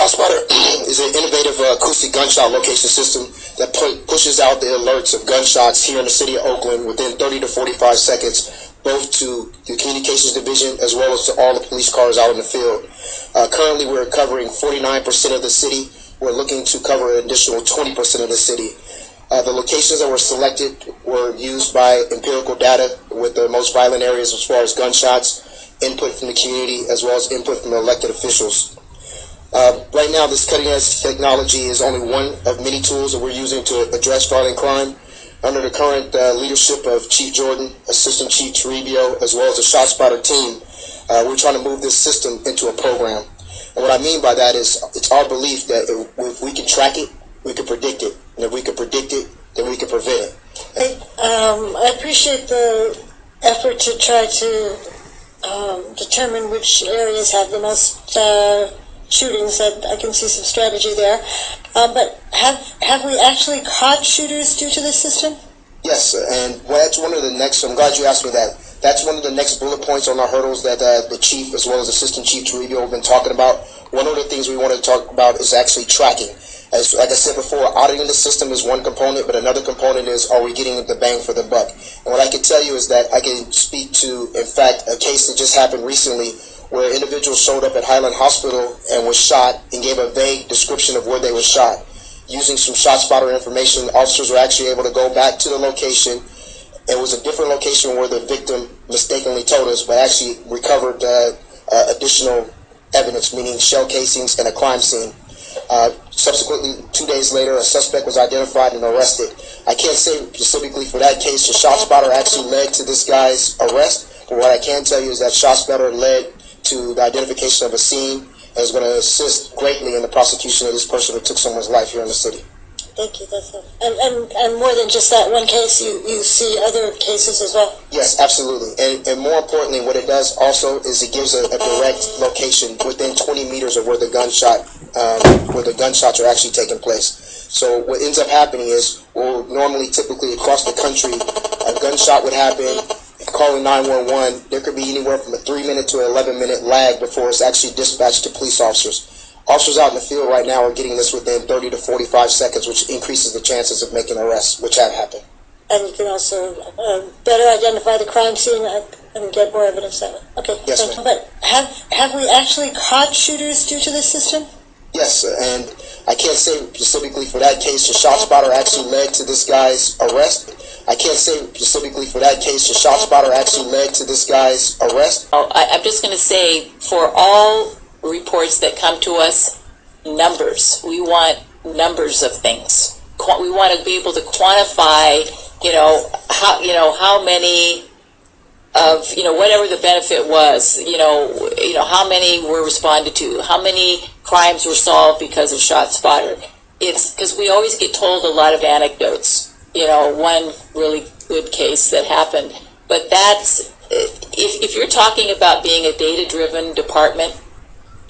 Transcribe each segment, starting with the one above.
ShotSpotter is an innovative acoustic gunshot location system that pushes out the alerts of gunshots here in the city of Oakland within 30 to 45 seconds, both to the communications division as well as to all the police cars out in the field. Currently, we're covering 49% of the city. We're looking to cover an additional 20% of the city. The locations that were selected were used by empirical data with the most violent areas as far as gunshots, input from the community, as well as input from the elected officials. Right now, this cutting-edge technology is only one of many tools that we're using to address violent crime. Under the current leadership of Chief Jordan, Assistant Chief Toribio, as well as the ShotSpotter team, we're trying to move this system into a program. And what I mean by that is it's our belief that if we can track it, we can predict it. And if we can predict it, then we can prevent it. I appreciate the effort to try to determine which areas have the most shootings. I can see some strategy there. But have we actually caught shooters due to this system? Yes, and that's one of the next, I'm glad you asked me that. That's one of the next bullet points on our hurdles that the Chief as well as Assistant Chief Toribio have been talking about. One of the things we want to talk about is actually tracking. Like I said before, auditing the system is one component, but another component is, are we getting the bang for the buck? And what I can tell you is that I can speak to, in fact, a case that just happened recently where an individual showed up at Highland Hospital and was shot and gave a vague description of where they were shot. Using some ShotSpotter information, officers were actually able to go back to the location. It was a different location where the victim mistakenly told us, but actually recovered additional evidence, meaning shell casings and a crime scene. Subsequently, 2 days later, a suspect was identified and arrested. I can't say specifically for that case that ShotSpotter actually led to this guy's arrest, but what I can tell you is that ShotSpotter led to the identification of a scene and is going to assist greatly in the prosecution of this person who took someone's life here in the city. Thank you. That's it. And more than just that one case, you see other cases as well? Yes, absolutely. And more importantly, what it does also is it gives a direct location within 20 meters of where the gunshots are actually taking place. So what ends up happening is, well, normally, typically across the country, a gunshot would happen, calling 911, there could be anywhere from a 3-minute to an 11-minute lag before it's actually dispatched to police officers. Officers out in the field right now are getting this within 30 to 45 seconds, which increases the chances of making arrests, which have happened. And you can also better identify the crime scene and get more evidence that way. Okay, yes, thank you. But have we actually caught shooters due to this system? Yes, and I can't say specifically for that case that ShotSpotter actually led to this guy's arrest. I can't say specifically for that case that ShotSpotter actually led to this guy's arrest. I'm just going to say, for all reports that come to us, numbers. We want numbers of things. We want to be able to quantify, how many of, whatever the benefit was, how many were responded to, how many crimes were solved because of ShotSpotter. It's because we always get told a lot of anecdotes, one really good case that happened. But that's, if you're talking about being a data-driven department,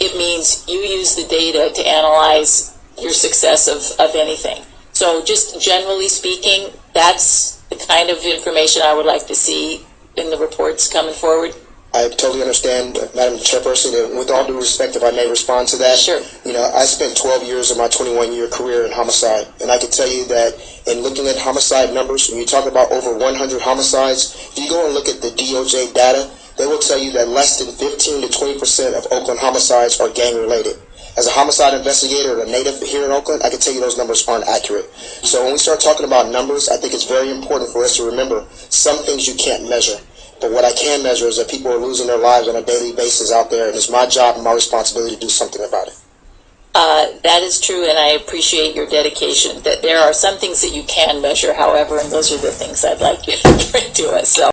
it means you use the data to analyze your success of anything. So just generally speaking, that's the kind of information I would like to see in the reports coming forward. I totally understand, Madam Chairperson, and with all due respect, if I may respond to that. Sure. I spent 12 years of my 21-year career in homicide, and I can tell you that in looking at homicide numbers, when you talk about over 100 homicides, if you go and look at the DOJ data, they will tell you that less than 15 to 20% of Oakland homicides are gang-related. As a homicide investigator and a native here in Oakland, I can tell you those numbers aren't accurate. So when we start talking about numbers, I think it's very important for us to remember some things you can't measure. But what I can measure is that people are losing their lives on a daily basis out there, and it's my job and my responsibility to do something about it. That is true, and I appreciate your dedication. That there are some things that you can measure, however, and those are the things I'd like you to bring to us. So.